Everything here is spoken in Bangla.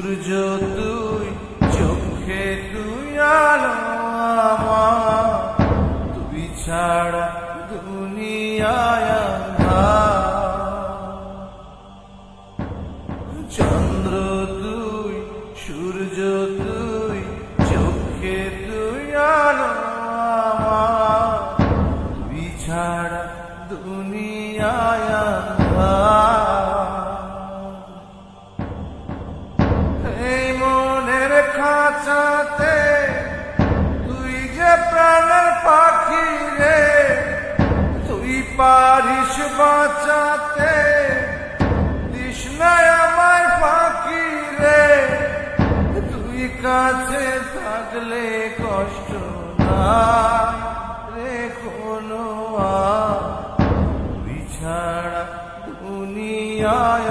সূর্য তুই, চোখে তুই আলো আমার, তুই ছাড়া দুনিয়ায় আঁধার। চন্দ্র তুই, সূর্য তুই, চোখে তুই আলো আমার, তুই ছাড়া দুনিয়ায় আঁধার। এই মনের খাঁচাতে তুই যে প্রাণের পাখি রে, তুই পারিস বাঁচাতে, তৃষ্ণায় আমায় ফাঁকি রে। তুই কাছে থাকলে কষ্ট নাই রে কোনো আর, তুই ছাড়া দুনিয়ায়